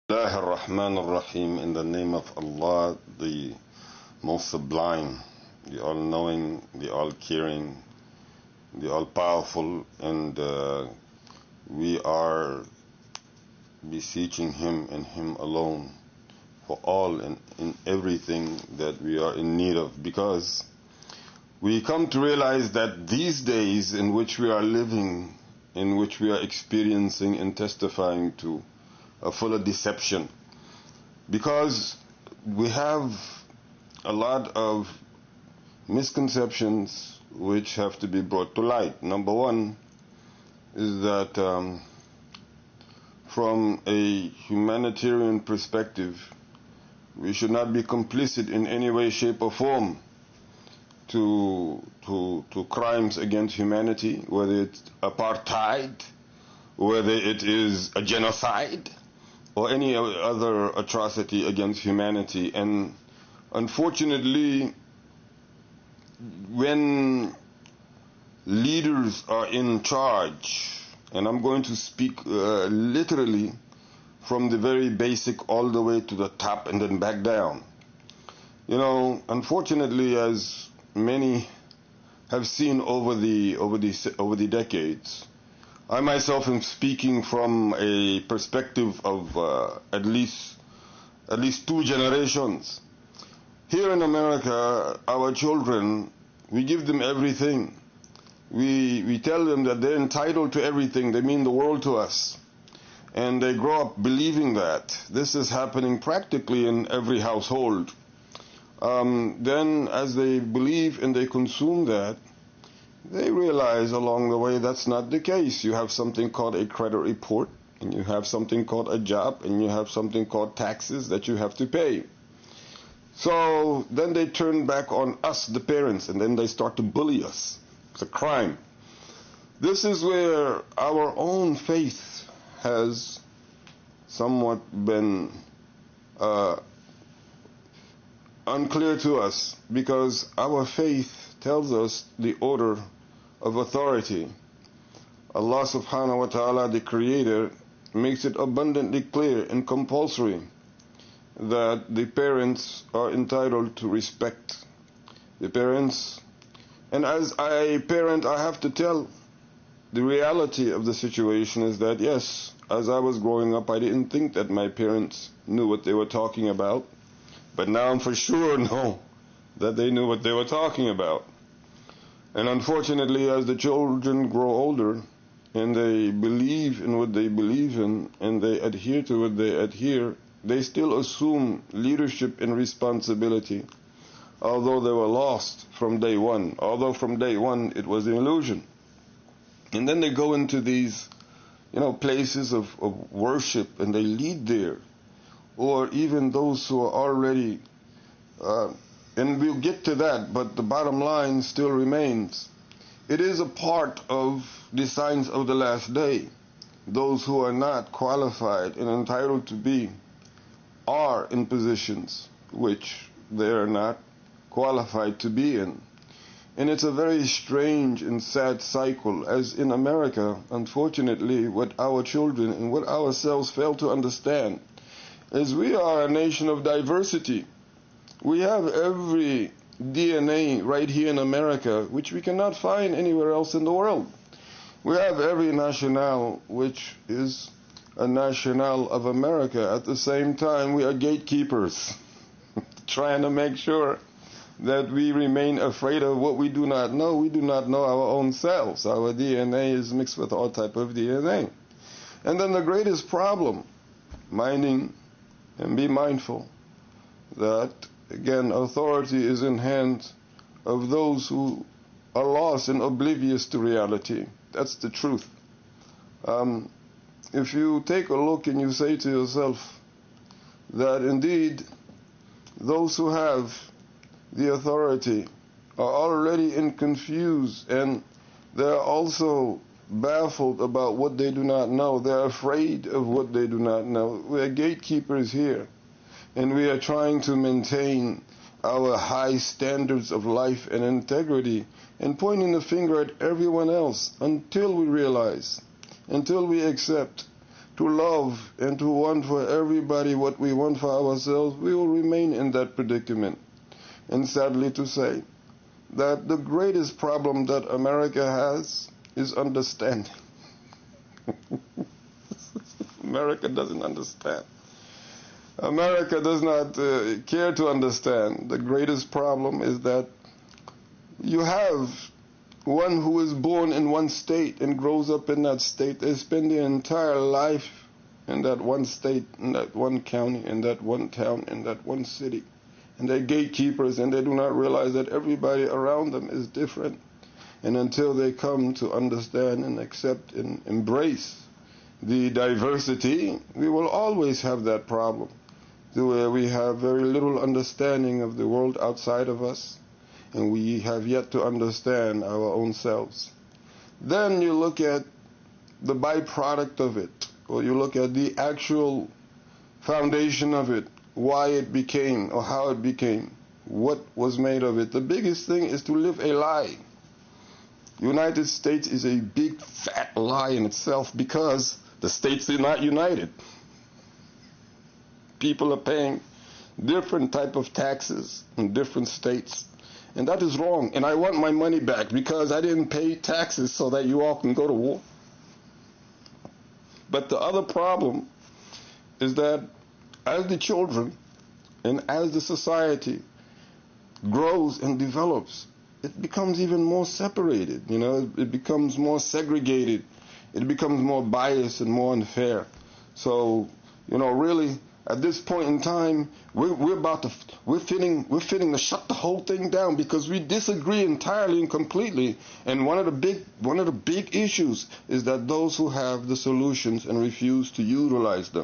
Bismillah ar-Rahman ar-Rahim. In the name of Allah, the most sublime, the all-knowing, the all-caring, the all-powerful, and we are beseeching Him and Him alone for all and in everything that we are in need of, because we come to realize that these days in which we are living, in which we are experiencing and testifying to a fuller deception, because we have a lot of misconceptions which have to be brought to light. Number one is that from a humanitarian perspective, we should not be complicit in any way, shape, or form to crimes against humanity, whether it's apartheid, whether it is a genocide, or any other atrocity against humanity. And unfortunately, when leaders are in charge, and I'm going to speak literally from the very basic all the way to the top and then back down. You know, unfortunately, as many have seen over the decades, I myself am speaking from a perspective of at least 2 generations. Here in America, our children, we give them everything. We tell them that they're entitled to everything. They mean the world to us. And they grow up believing that. This is happening practically in every household. Then as they believe and they consume that, they realize along the way that's not the case. You have something called a credit report, and you have something called a job, and you have something called taxes that you have to pay. So then they turn back on us, the parents, and then they start to bully us. It's a crime. This is where our own faith has somewhat been unclear to us, because our faith tells us the order of authority. Allah subhanahu wa ta'ala, the Creator, makes it abundantly clear and compulsory that the parents are entitled to respect the parents. And as a parent, I have to tell the reality of the situation is that, yes, as I was growing up, I didn't think that my parents knew what they were talking about, but now I'm for sure know that they knew what they were talking about. And unfortunately, as the children grow older and they believe in what they believe in and they adhere to what they adhere, they still assume leadership and responsibility, although they were lost from day one, although from day one it was an illusion. And then they go into these, places of worship, and they lead there, or even those who are already and we'll get to that, but the bottom line still remains. It is a part of the signs of the last day. Those who are not qualified and entitled to be are in positions which they are not qualified to be in. And it's a very strange and sad cycle, as in America, unfortunately, what our children and what ourselves fail to understand is we are a nation of diversity. We have every DNA right here in America, which we cannot find anywhere else in the world. We have every national, which is a national of America. At the same time, we are gatekeepers, trying to make sure that we remain afraid of what we do not know. We do not know our own selves. Our DNA is mixed with all type of DNA. And then the greatest problem, minding and be mindful that, again, authority is in hands of those who are lost and oblivious to reality. That's the truth. If you take a look and you say to yourself that indeed those who have the authority are already confused, and they're also baffled about what they do not know. They're afraid of what they do not know. We are gatekeepers here, and we are trying to maintain our high standards of life and integrity and pointing the finger at everyone else until we realize, until we accept to love and to want for everybody what we want for ourselves, we will remain in that predicament. And sadly to say, that the greatest problem that America has is understanding. America doesn't understand. America does not care to understand. The greatest problem is that you have one who is born in one state and grows up in that state. They spend their entire life in that one state, in that one county, in that one town, in that one city. And they're gatekeepers, and they do not realize that everybody around them is different. And until they come to understand and accept and embrace the diversity, we will always have that problem, where we have very little understanding of the world outside of us, and we have yet to understand our own selves. Then you look at the byproduct of it, or you look at the actual foundation of it, why it became or how it became, what was made of it. The biggest thing is to live a lie. United States is a big fat lie in itself because the states are not united. People are paying different type of taxes in different states. And that is wrong. And I want my money back because I didn't pay taxes so that you all can go to war. But the other problem is that as the children and as the society grows and develops, it becomes even more separated. It becomes more segregated. It becomes more biased and more unfair. So, really, at this point in time, we're fitting to shut the whole thing down because we disagree entirely and completely. And one of the big issues is that those who have the solutions and refuse to utilize them.